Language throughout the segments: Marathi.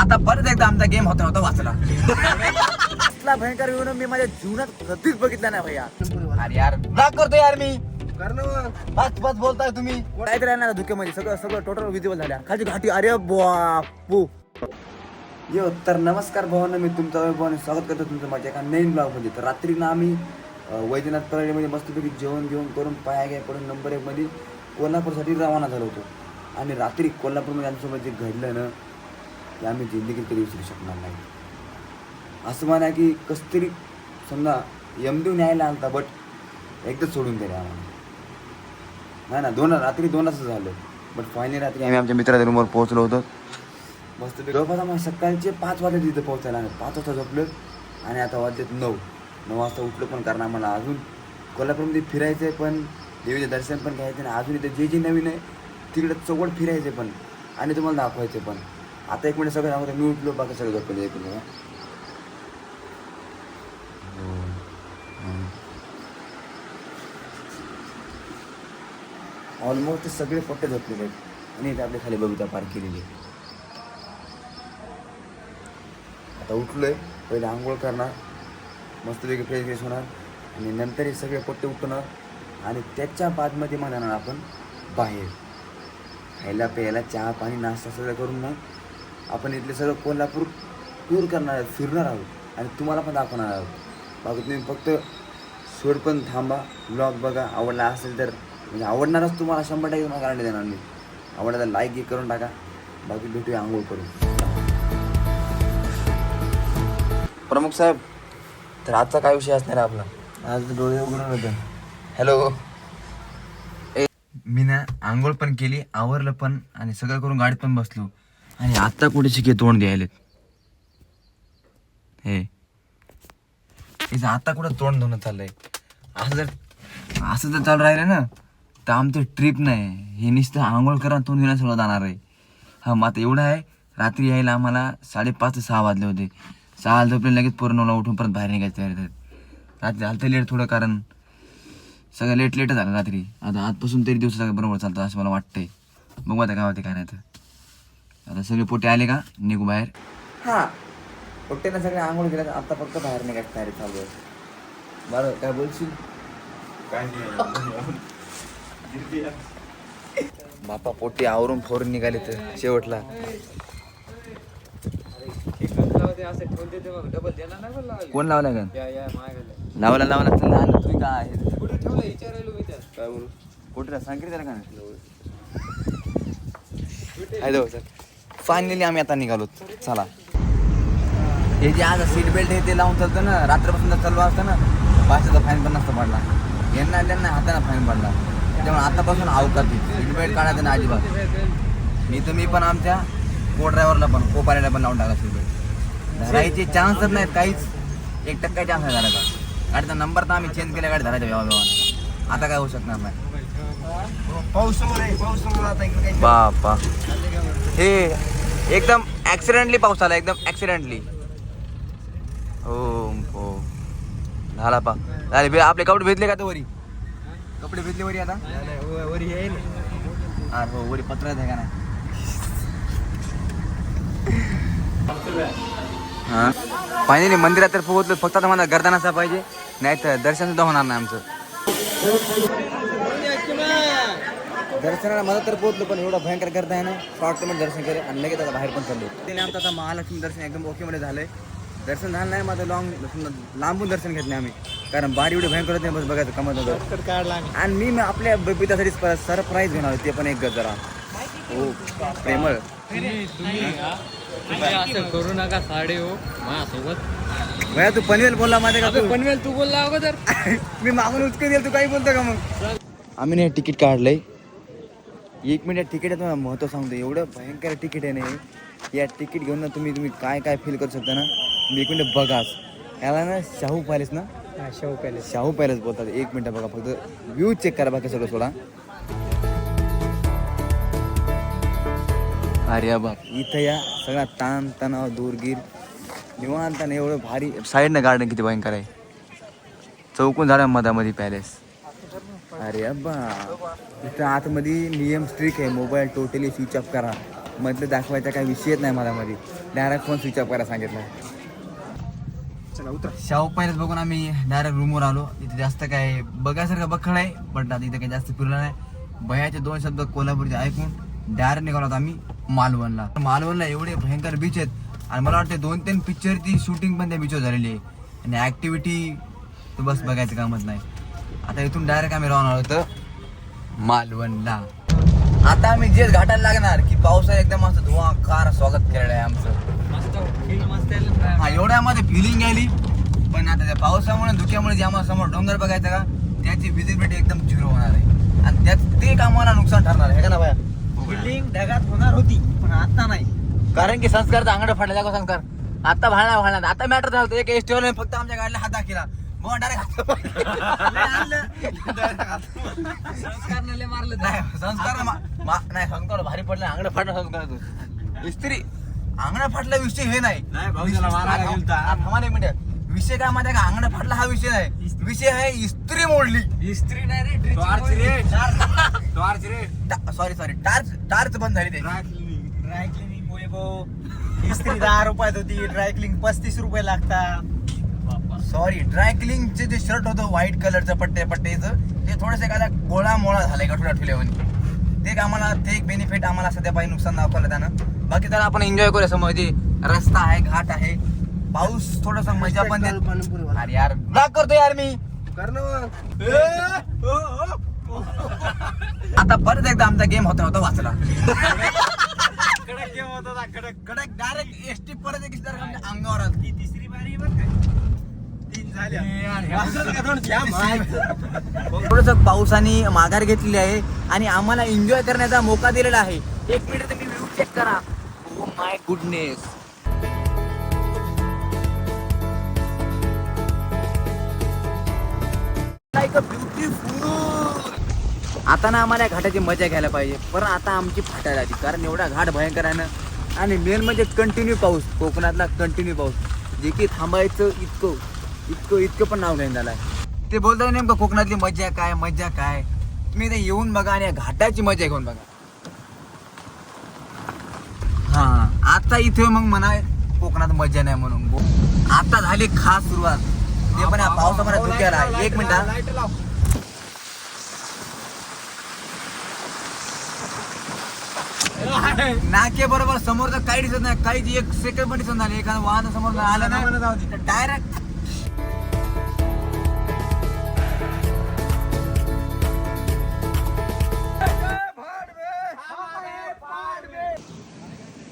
आता परत एकदा आमचा गेम होता होता वाचला. असला भयंकर व्ह्यू मी माझ्या जीवनात कधीच बघितला नाही भैया. अरे यार राग करतो यार मी. बस बस बोलताय तुम्ही काहीतरी राहणार धुक्यामध्ये. सगळं सगळं टोटल विजिबल झाल्या खाली घाटी. अरे बापू. यो तर नमस्कार भावांनो, मी तुमचा भावाने स्वागत करतो तुमचं माझ्या एका नवीन ब्लॉगमध्ये. तर रात्री ना आम्ही वैद्यनाथ परळीमध्ये मस्तपैकी जेवण घेऊन करून पाया घ्या पडून नंबर 1 मध्ये कोल्हापूरसाठी रवाना झालो होतो. आणि रात्री कोल्हापूरमध्ये आमच्यासोबत जे घडलं ना ते आम्ही जिंदगीत कधी विसरू शकणार नाही. असं म्हणा की कसं तरी समजा यमदेव न्यायला आलता बट एकदाच सोडून दिले आम्हाला. नाही ना रात्री 2 असं झालं. बट फायनली रात्री आम्ही आमच्या मित्राच्या रूमवर पोहोचलो होतो. मस्त जवळपास आम्हाला सकाळचे 5 वाजले तिथं पोहोचायला. आणि 5 वाजता झोपलो आणि आता वाजलेत 9 वाजता उठलो. पण कारण आम्हाला अजून कोल्हापूरमध्ये फिरायचं आहे, पण देवीचं दर्शन पण घ्यायचं आणि अजून इथं जे नवीन आहे तिकडे चौकट फिरायचं पण आणि तुम्हाला दाखवायचं पण. आता 1 मिनिट सगळं सांगतो. मी उठलो बाकी सगळं झोपले. 1 मिनिट ऑलमोस्ट सगळे पट्टे झोपलेले आहेत आणि इथे आपल्या खाली बबिता पार्क केलेली आहे. आता उठलो आहे, पहिले आंघोळ करणार, मस्तपैकी फ्रेश होणार आणि नंतर हे सगळे पट्टे उठवणार आणि त्याच्या बादमध्ये म्हणणार आपण बाहेर खायला प्यायला चहा पाणी नाश्ता सगळं करून मग आपण इथले सगळं कोल्हापूर टूर करणार आहोत, फिरणार आहोत आणि तुम्हाला पण दाखवणार आहोत. बाकी तुम्ही फक्त शेवट पण थांबा, ब्लॉग बघा. आवडला असेल तर म्हणजे आवडणारच तुम्हाला 100% मला गारंटी देणार मी. आवडला तर लाईक करून टाका. बाकी भेटूया आंघोळ करून. प्रमुख साहेब, तर आजचा काय विषय असणार आपला? आज डोळे उघडून होतं. हॅलो. मी ना आंघोळ पण केली, आवरलं पण आणि सगळं करून गाडीत पण बसलो आणि आत्ता कुठे शिके तोंड द्यायलेत. हे आता कुठं तोंड धुणं चाललंय. असं जर चालू राहिलं ना तर आमचं ट्रिप नाही. हे नुसतं आंघोळ करा तोंड घेण्यास सगळं जाणार आहे. हा मग आता एवढं आहे. रात्री यायला आम्हाला 5:30 ते 6 वाजले होते. 6 झोपले लगेच पूर्ण उठून परत बाहेर निघायचं. रात्री झालं तर लेट थोडं, कारण सगळं लेट झालं रात्री. आता आजपासून तरी दिवस सगळं बरोबर चालतं असं मला वाटतंय. बघू आता काय होते काय नाही. तर आता सगळे पोटे आले का निघू बाहेर. हां पोट्टेनं सगळे आंघोळ केलं. आता फक्त बाहेर निघायचं तयारी चालू आहे. बरं काय बोलशील? बापा पोटे आवरून फोरून निघाले तर शेवटला. कोण लावला का? लावला तुम्ही काय कुठे सांग त्याला का? फायनली आम्ही आता निघालो. चला. हे जे आज सीट बेल्ट हे ते लावून चालतं ना, रात्रपासून जर चालू असतं ना 500चा फाईन पण नसतं पडला. यांना हाताने फाईन पडला. त्यामुळे आतापासून अवकात सीट बेल्ट काढायचं ना अजिबात. मी पण आमच्या को ड्रायव्हरला पण को पायलटला पण लावून टाकला सीट बेल्ट. धरायचे चान्स तर नाहीत काहीच. 1% चान्स आहे धरायचा. गाडीचा नंबर तर आम्ही चेंज केला गाडी धरायचा व्यवहार. आता काय होऊ शकणार नाही. बापा हे एकदम ॲक्सिडेंटली पाऊस आला. एकदम ॲक्सिडेंटली. हो झाला पा झाले. आपले कपडे भेटले का? तर वरी कपडे भेटले वरी. आता वरी येईल. अरे हो वरी पत्र आहे का नाही? हां फायनली मंदिरात तर पोहोचलो. फक्त आता मला गर्दन असा पाहिजे, नाही तर दर्शन सुद्धा होणार नाही आमचं. दर्शनाला मला तर पोहोचलो पण एवढा भयंकर गर्दी आहे ना. शॉर्टमध्ये दर्शन केलं आणि लगेच आता बाहेर पण चाललो. त्याने आमचं आता महालक्ष्मी दर्शन एकदम ओकेमध्ये झालंय. दर्शन झालं नाही माझं लांबून दर्शन घेतलं आम्ही, कारण बाहेर एवढी भयंकर होते बस बघायचं कमत होतं. आणि मी आपल्या बबितासाठी सरप्राईज घेणार ते पण एक जरा हो प्रेमळ. असं करू नका साडे हो माझ्यासोबत. भैया तू पनवेल बोलला माझ्या का? पनवेल तू बोलला अगोदर. मी मागून उचके देईल, तू काही बोलतो का मग? आम्ही नाही तिकीट काढलंय. 1 मिनिट तिकीट आहे. तुम्हाला महत्त्व सांगतो. एवढं भयंकर तिकीट आहे ना. या तिकीट घेऊन ना तुम्ही काय फील करू शकता ना. मी 1 मिनिट बघाच. याला ना शाहू पॅलेस ना. शाहू पॅलेस बोलतात. 1 मिनिट बघा फक्त व्ह्यू चेक करा. बाकी सगळं सोडा. अरे बाप इथं या सगळा ताण तणाव दूरगीर निवांत. एवढं भारी साईडनं गार्डन किती भयंकर आहे. चौकून झाला मधामध्ये पॅलेस. अरे अब्बा इथं आतमध्ये नियम स्ट्रिक आहे. मोबाईल टोटली स्विच ऑफ करा. मधलं दाखवायचा काही विषयच नाही मला मध्ये. डायरेक्ट फोन स्विच ऑफ करायला सांगितलं. चला उतरा. शाहू पहिलेच बघून आम्ही डायरेक्ट रूमवर आलो. इथे जास्त काय बघायसारखं बखळ आहे पण आता इथे काही जास्त फिरलं नाही. भयाचे 2 शब्द कोल्हापूरचे ऐकून डायरेक्ट निघालो होतो आम्ही मालवणला. मालवणला एवढे भयंकर बीच आहेत आणि मला वाटतं 2-3 पिक्चरची शूटिंग पण त्या बीचवर झालेली आहे आणि ऍक्टिव्हिटी तर बस बघायचं कामच नाही. आता इथून डायरेक्ट आम्ही राहणार होतो मालवणला. आता आम्ही जे घाटायला लागणार की पावसाने एकदम असं धुवाकार स्वागत केलेलं आहे आमचं. मस्त फील मस्त हा एवढ्यामध्ये फिलिंग आली पण आता त्या पावसामुळे धुक्यामुळे जे आम्हाला समोर डोंगर बघायचं का त्याची विजिबिलिटी एकदम झिरो होणार आहे आणि त्यात ते आम्हाला नुकसान ठरणार आहे का ना बाया. बिल्डिंग ढगात होणार होती पण आता नाही. कारण की संस्कारचा अंगड फाडला जागो संस्कार आता भाळणार आता मॅटर झालं एक एसटीवाले फक्त आमच्या गाडीला हात दाखिला मग डायरेक्ट संस्कार नले मारलं नाही संस्कार नाही संस्कार भारी पडला अंगड फाडला संस्कार इस्त्री अंगण फाटला विषय हे नाही. थांबा एक मिनिट. विषय काय माहिती का अंगण फाटला हा विषय नाही. विषय आहे इस्त्री मोडली. इस्त्री नाही रे टॉर्च रे. सॉरी टार्च बंद झाली ते. ड्राय क्लिनिंग मुळे इस्त्री 10 रुपयात होती. ड्राय क्लिनिंग 35 रुपये लागतात. सॉरी ड्राय क्लिनिंगचे जे शर्ट होतं व्हाईट कलरचं पट्टेचं ते थोडंसं एखादा गोळा मोळा झालाय गठुडा ठेवल्यावर ते आम्हाला ते एक बेनिफिट आम्हाला सध्या पाहिजे नुकसान दाखवलं त्यानं. बाकी त्याला आपण एन्जॉय करूया समोर जे रस्ता आहे घाट आहे पाऊस थोडासा मजा पण देत. अरे यार ब्लॉक करतो यार मी आता परत एकदा आमचा गेम होता वाचला. कडक गेम होता कडक. डायरेक्ट एसटी परत एक आमच्या अंगावर आली. ती तिसरी बारी बरं का. 3 झाल्या. थोडस पावसाने माघार घेतलेली आहे आणि आम्हाला एन्जॉय करण्याचा मोका दिलेला आहे. 1 मिनिट तुम्ही व्ह्यू चेक करा. Oh my goodness. Like a beautiful. आता ना आम्हाला या घाटाची मजा घ्यायला पाहिजे पण आता आमची फाटायला आली कारण एवढा घाट भयंकर आहे ना आणि मेन म्हणजे कंटिन्यू पाऊस. कोकणातला कंटिन्यू पाऊस जे की थांबायचं इतकं पण नाव नाही झालंय. ते बोलताय नेमकं कोकणातली मजा काय तुम्ही ते येऊन बघा आणि घाटाची मजा घेऊन बघा. हा आता इथे मग म्हणा कोकणात मजा नाही म्हणून आता झाली खास सुरुवात ते पण या पावसामध्ये धुक्याला. 1 मिनिट नाके बरोबर समोरचं काही दिसत नाही काही 1 सेकंड पण दिसत नाही. एखादं वाहन समोर आलं ना डायरेक्ट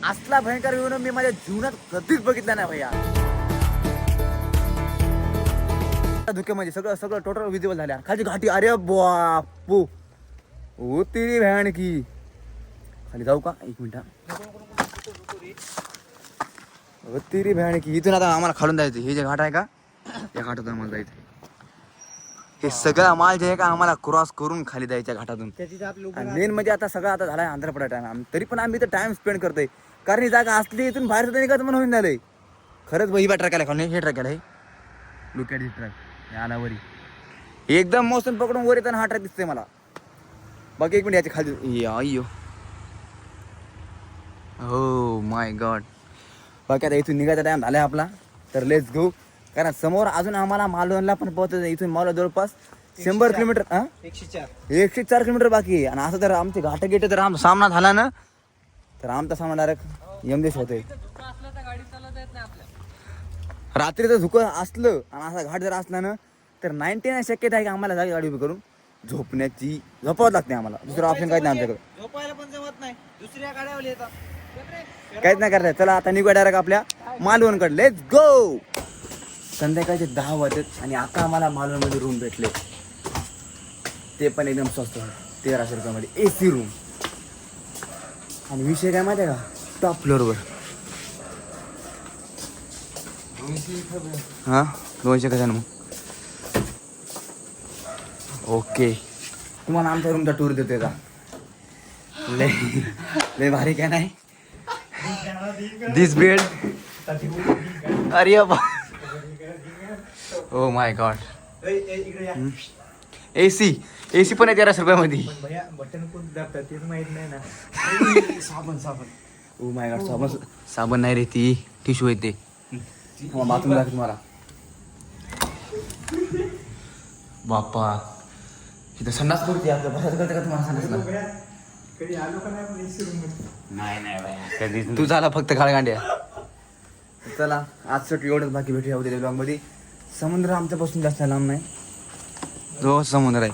असला भयंकर व्ह्यू मी माझ्या जीवनात कधीच बघितला नाही भैया. धुक्यामध्ये सगळं टोटल विजिबल झाल्या खाली घाटी. अरे बापू ओ तिरी भयान की खाली जाऊ का 1 मिनिट. तिरी भयान की इथून आता आम्हाला खालून जायचं. हे जे घाट आहे का या घाटातून आम्हाला जायचं. हे सगळं माल जे आहे का आम्हाला क्रॉस करून खाली जायच्या घाटातून. मेन म्हणजे आता सगळं आता झालाय आंध्रपडा टाइम तरी पण आम्ही इथं टाइम स्पेंड करतोय कारण ही जागा असली इथून बाहेर सुद्धा निघत म्हणून होऊन झालंय. खरंच ही ट्रॅक आला खाली हे ट्रॅक आला हे लुक ॲट दिस ट्रॅक आला वरी एकदम मोसम पकडून वर येताना हा ट्रॅक दिसतोय मला. बाकी 1 मिनिट याच्या खाली अय्यो हो माय गॉड. बाकी आता इथून निघायचा टाइम झालाय आपला तर लेट्स गो कारण समोर अजून आम्हाला मालवणला पण पोहोचायचं. इथून मालवण जवळपास 100 किलोमीटर 104 किलोमीटर बाकी आहे. आणि असं जर आमचे घाट गेट जर आमचा सामना झाला ना तर आमचा सामना डायरेक्ट यमदेश होतोय. रात्रीचं धुकं असलं आणि असा घाट जर असला ना तर 99% शक्यता आहे की आम्हाला जागी गाडी उभी करून झोपावं लागते. आम्हाला दुसरं ऑप्शन काहीच नाही आमच्याकडे. झोपायला पण जमत नाही. दुसऱ्या गाड्यावर येतात काहीच नाही करायचं. चला आता निघूया डायरेक्ट आपल्या मालवणकडे. Let's go. संध्याकाळचे 10 वाजत आणि आता आम्हाला मालवणमध्ये रूम भेटले ते पण एकदम स्वस्त 1300 रुपयामध्ये AC रूम. आणि विषय काय माहिती आहे का टॉप फ्लोअरवर. हां 200 कशानं मग ओके. तुम्हाला आमच्या रूमचा टूर देतोय का लय भारी काय नाही दिस बेड. अरे ओ माय गॉड. AC पण आहे 1300 रुपयामध्ये. बटन कोण दाबतात तेच माहित नाही ना. साबण ओ माय गॉड साबण नाही रे ती टिश्यू येते बाथरूम लागेल तुम्हाला बाप्पा इथं संडास करते आपलं बसायचं करते का तुम्हाला संडासला कधी आलो का नाही नाही कधीच तू झाला फक्त काळगांड्या चला आजसाठी एवढंच बाकी भेटूया उद्या ब्लॉगमध्ये समुद्र आमच्यापासून जास्त लांब नाही जो समुद्र आहे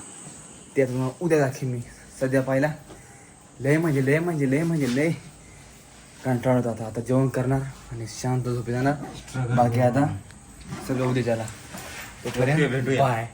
ते आता तुम्हाला उद्या दाखवेन मी सध्या पाहिला लय म्हणजे कंटाळत आता जेवण करणार आणि शांत झोपी जाणार बाकी आता सगळं उद्या झाला तोपर्यंत बाय